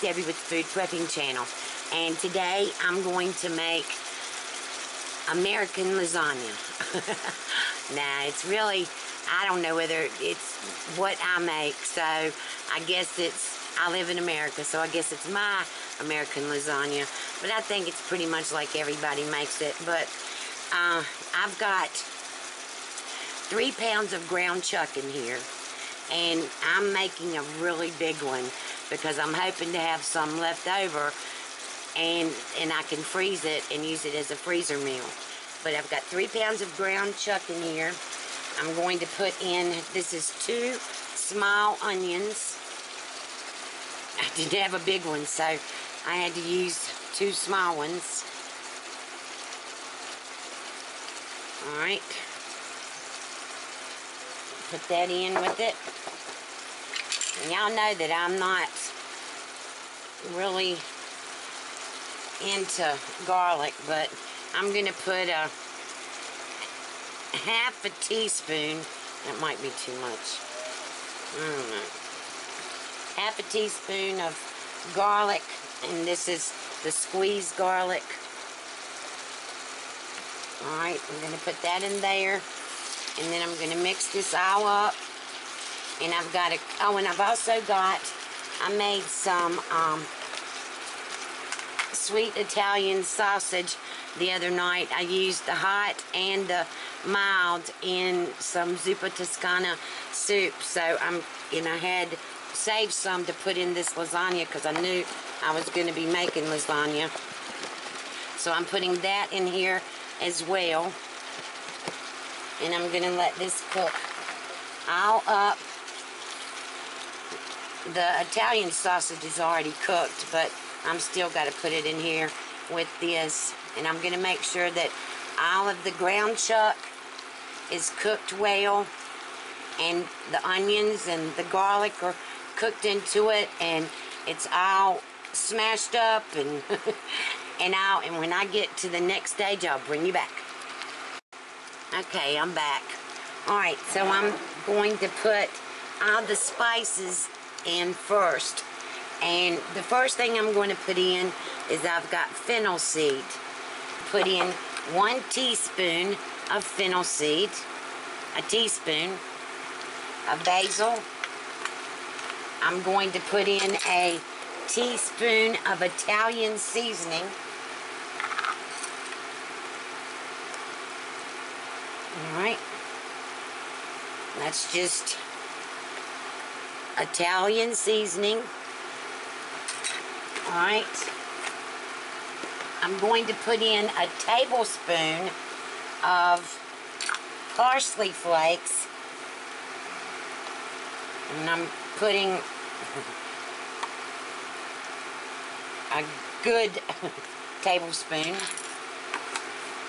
Debbie with the Food Prepping channel, and today I'm going to make American lasagna. Now, it's really, I don't know whether it's what I make, so I guess I live in America, so I guess it's my American lasagna, but I think it's pretty much like everybody makes it. But I've got 3 pounds of ground chuck in here, and I'm making a really big one because I'm hoping to have some left over, and I can freeze it and use it as a freezer meal. But I've got 3 pounds of ground chuck in here. I'm going to put in, this is 2 small onions. I didn't have a big one, so I had to use 2 small ones. Alright. Put that in with it. And y'all know that I'm not really into garlic, but I'm going to put a half a teaspoon. That might be too much. I don't know. Half a teaspoon of garlic, and this is the squeezed garlic. Alright, I'm going to put that in there, and then I'm going to mix this all up. And I've got and I've also got, I made some sweet Italian sausage the other night. I used the hot and the mild in some zuppa toscana soup, so I had saved some to put in this lasagna because I knew I was going to be making lasagna. So I'm putting that in here as well, and I'm going to let this cook all up. The Italian sausage is already cooked, but I'm still got to put it in here with this, and I'm going to make sure that all of the ground chuck is cooked well, and the onions and the garlic are cooked into it, and it's all smashed up, and and when I get to the next stage, I'll bring you back. Okay, I'm back. Alright, so I'm going to put all the spices in first. And the first thing I'm going to put in is I've got fennel seed. Put in 1 teaspoon of fennel seed, a teaspoon of basil. I'm going to put in a teaspoon of Italian seasoning. Alright. That's just Italian seasoning. Alright. I'm going to put in a tablespoon of Parsley flakes. And I'm putting a good tablespoon.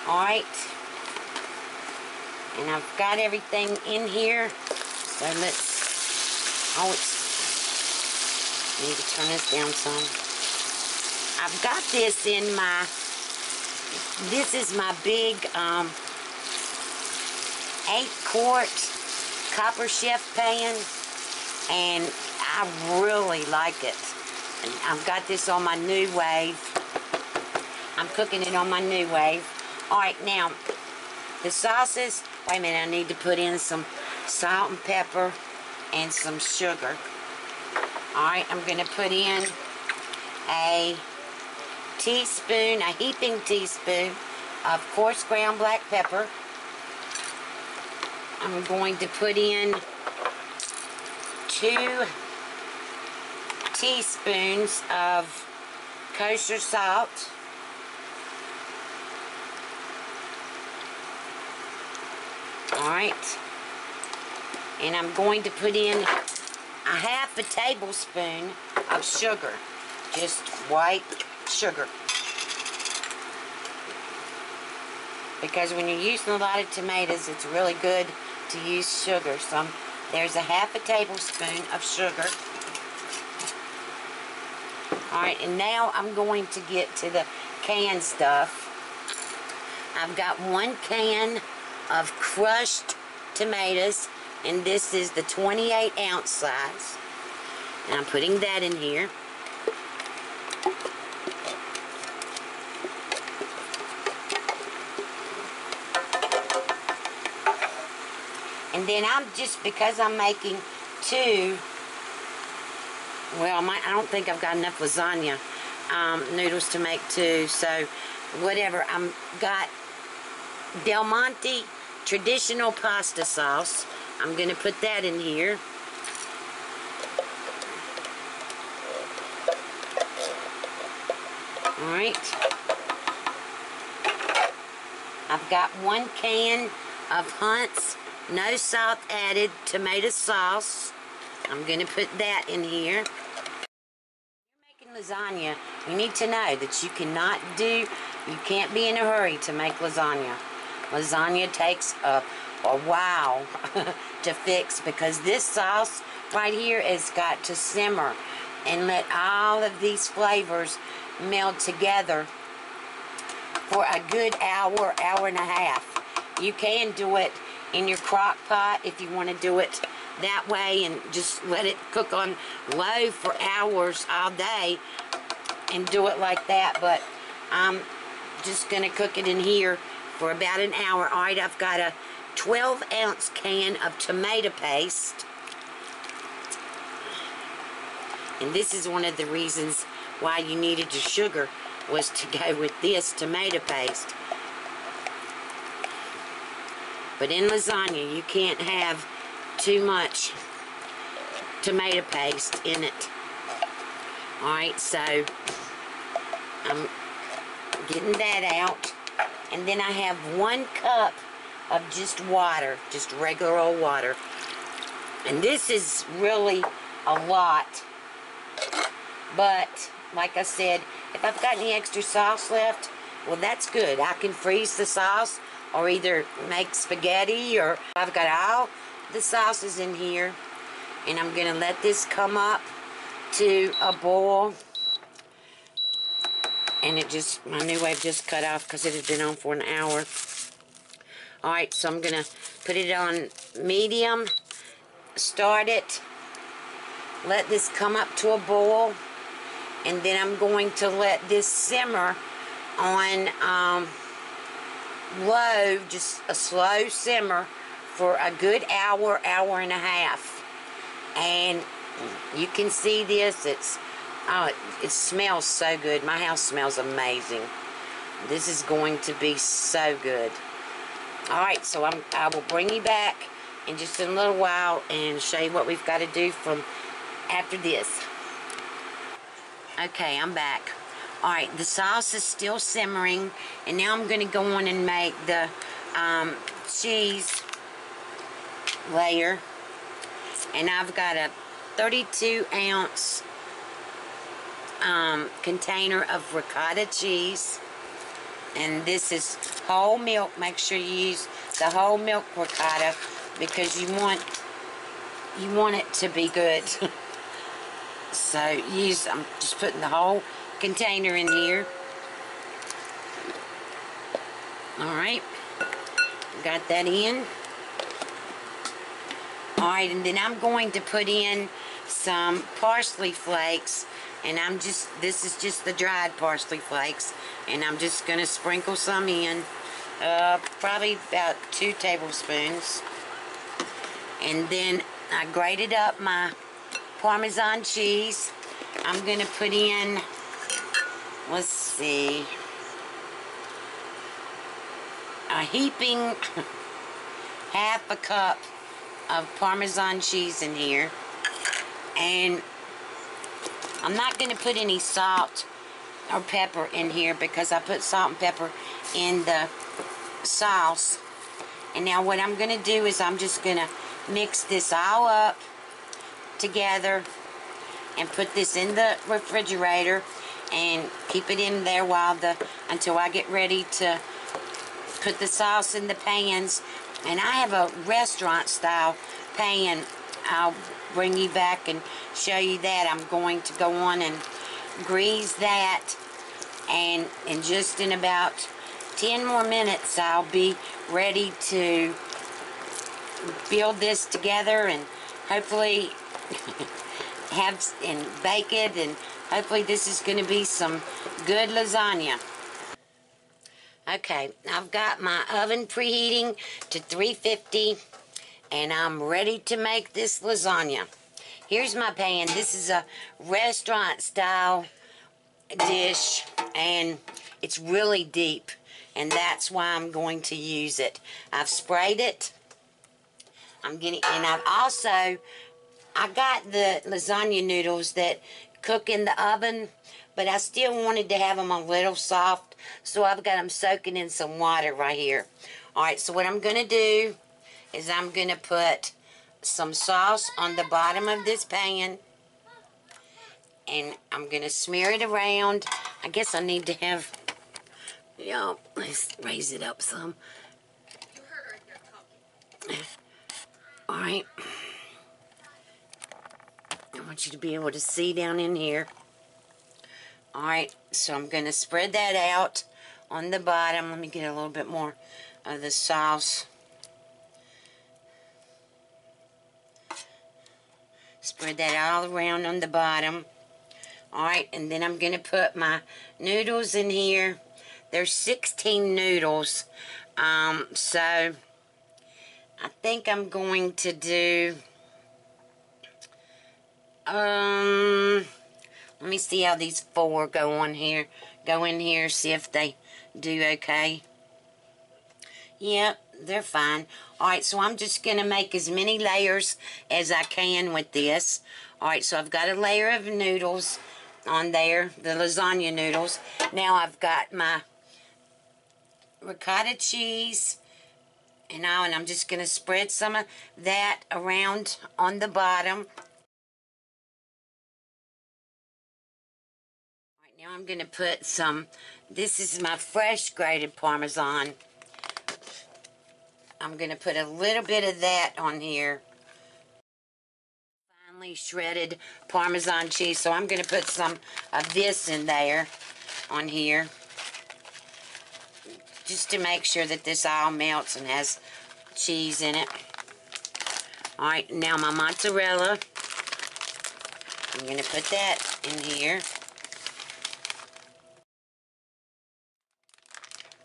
Alright. And I've got everything in here. So let's, I need to turn this down some. I've got this in this is my big 8-quart copper chef pan, and I really like it. And I've got this on my new wave. I'm cooking it on my new wave. Alright, now, the sauces, wait a minute, I need to put in some salt and pepper and some sugar. Alright, I'm going to put in a heaping teaspoon of coarse ground black pepper. I'm going to put in 2 teaspoons of kosher salt. Alright. And I'm going to put in a half a tablespoon of sugar. Just white sugar. Because when you're using a lot of tomatoes, it's really good to use sugar. So there's a half a tablespoon of sugar. Alright, and now I'm going to get to the canned stuff. I've got 1 can of crushed tomatoes, and this is the 28-ounce size. And I'm putting that in here. And then because I'm making two, well, I don't think I've got enough lasagna noodles to make two, so whatever. I've got Del Monte traditional pasta sauce. I'm going to put that in here. Alright. I've got 1 can of Hunt's no salt added tomato sauce. I'm going to put that in here. If you're making lasagna, you need to know that you can't be in a hurry to make lasagna. Lasagna takes a while to fix, because this sauce right here has got to simmer and let all of these flavors meld together for a good hour, hour and a half. You can do it in your crock pot if you want to do it that way and just let it cook on low for hours all day and do it like that, but I'm just going to cook it in here for about an hour. Alright, I've got a 12-ounce can of tomato paste, and this is one of the reasons why you needed the sugar, was to go with this tomato paste. But in lasagna, you can't have too much tomato paste in it. Alright, so I'm getting that out. And then I have 1 cup of just water, just regular old water. And this is really a lot. But, like I said, if I've got any extra sauce left, well, that's good. I can freeze the sauce, or either make spaghetti, or I've got all the sauces in here. And I'm going to let this come up to a boil. And my new wave just cut off because it had been on for an hour. Alright, so I'm going to put it on medium, start it, let this come up to a boil, and then I'm going to let this simmer on low, just a slow simmer for a good hour, hour and a half. And you can see this, it smells so good. My house smells amazing. This is going to be so good. Alright, so I will bring you back in just a little while and show you what we've got to do from after this. Okay, I'm back. Alright, the sauce is still simmering, and now I'm going to go on and make the cheese layer. And I've got a 32-ounce container of Ricotta Cheese. And this is whole milk. Make sure you use the whole milk ricotta, because you want it to be good. So I'm just putting the whole container in here. Alright, got that in. Alright, and then I'm going to put in some parsley flakes, and this is just the dried parsley flakes, and I'm just going to sprinkle some in, probably about 2 tablespoons. And then I grated up my Parmesan cheese. I'm going to put in, let's see, a heaping half a cup of Parmesan cheese in here. And I'm not going to put any salt or pepper in here, because I put salt and pepper in the sauce. And now what I'm going to do is I'm just going to mix this all up together and put this in the refrigerator and keep it in there until I get ready to put the sauce in the pans. And I have a restaurant style pan. I'll bring you back and show you that. I'm going to go on and grease that, and in about 10 more minutes I'll be ready to build this together and hopefully and bake it, and hopefully this is going to be some good lasagna. Okay, I've got my oven preheating to 350, and I'm ready to make this lasagna. Here's my pan. This is a restaurant style dish, and it's really deep, and that's why I'm going to use it. I've sprayed it. And I got the lasagna noodles that cook in the oven, but I still wanted to have them a little soft, so I've got them soaking in some water right here. Alright, so what I'm going to do is I'm going to put some sauce on the bottom of this pan, and I'm going to smear it around. I guess I need to have, let's raise it up some. Alright. I want you to be able to see down in here. Alright, so I'm going to spread that out on the bottom. Let me get a little bit more of the sauce. Spread that all around on the bottom. Alright, and then I'm going to put my noodles in here. There's 16 noodles. So I think I'm going to do... let me see how these 4 go in here, see if they do okay. Yep, they're fine. Alright, so I'm just going to make as many layers as I can with this. Alright, so I've got a layer of noodles on there, the lasagna noodles. Now I've got my ricotta cheese, and I'm just going to spread some of that around on the bottom. Now I'm going to put some, this is my fresh grated Parmesan. I'm going to put a little bit of that on here. Finely shredded Parmesan cheese, so I'm going to put some of this in there on here. Just to make sure that this all melts and has cheese in it. Alright, now my mozzarella. I'm going to put that in here.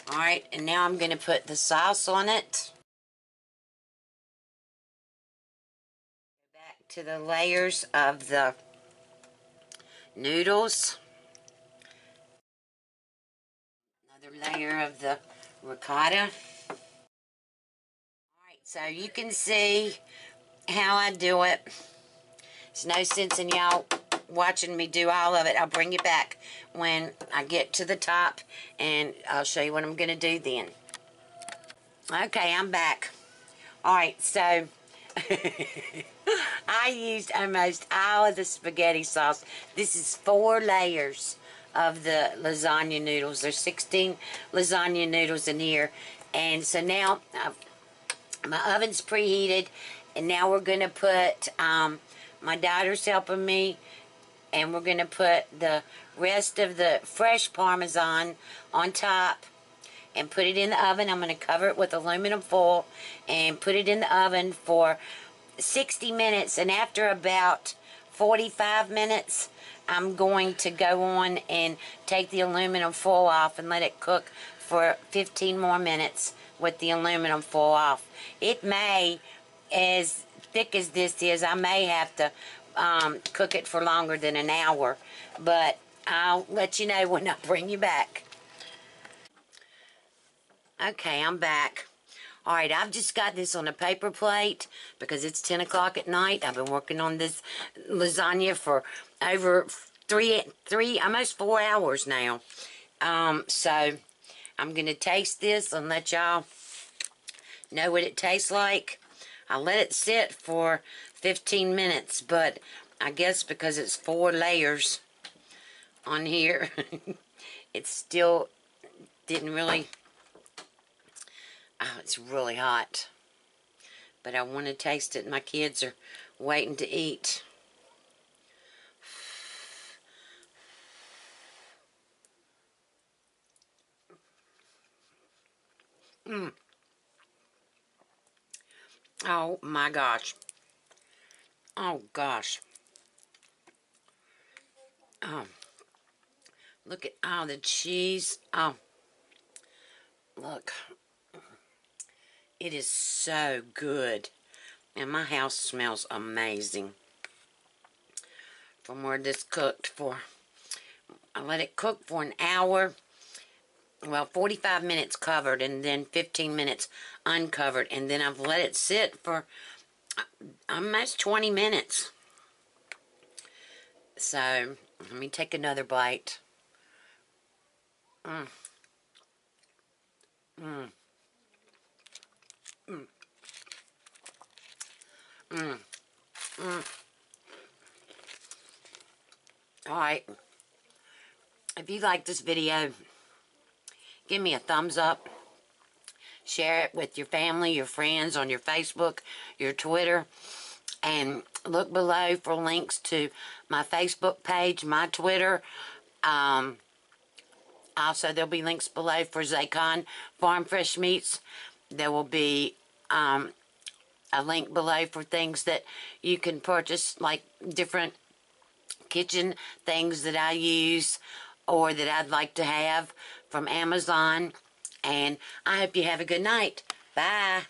Alright, and now I'm going to put the sauce on it. Go back to the layers of the noodles. Another layer of the ricotta. Alright, so you can see how I do it. There's no sense in y'all watching me do all of it. I'll bring you back when I get to the top, and I'll show you what I'm going to do then. Okay, I'm back. Alright, so I used almost all of the spaghetti sauce. This is 4 layers of the lasagna noodles. There's 16 lasagna noodles in here. And so now my oven's preheated, and now we're going to put, my daughter's helping me, and we're going to put the rest of the fresh Parmesan on top and put it in the oven. I'm going to cover it with aluminum foil and put it in the oven for 60 minutes. And after about 45 minutes, I'm going to go on and take the aluminum foil off and let it cook for 15 more minutes with the aluminum foil off. It may, as thick as this is, I may have to cook it for longer than an hour, but I'll let you know when I bring you back. Okay, I'm back. Alright, I've just got this on a paper plate because it's 10 o'clock at night. I've been working on this lasagna for over almost 4 hours now. So I'm going to taste this and let y'all know what it tastes like. I let it sit for 15 minutes, but I guess because it's 4 layers on here, it still didn't really... Oh, it's really hot. But I want to taste it. My kids are waiting to eat. Oh my gosh. Oh gosh. Oh, look at all the cheese. Oh, look. It is so good. And my house smells amazing. From where this cooked for, I let it cook for an hour. Well, 45 minutes covered and then 15 minutes uncovered. And then I've let it sit for almost 20 minutes. So, let me take another bite. Mmm. Mmm. Mmm. Mmm. Mmm. Alright. If you like this video, give me a thumbs up. Share it with your family, your friends, on your Facebook, your Twitter. And look below for links to my Facebook page, my Twitter. Also, there'll be links below for Zaycon Farm Fresh Meats. There will be a link below for things that you can purchase, like different kitchen things that I use or that I'd like to have from Amazon. And I hope you have a good night. Bye.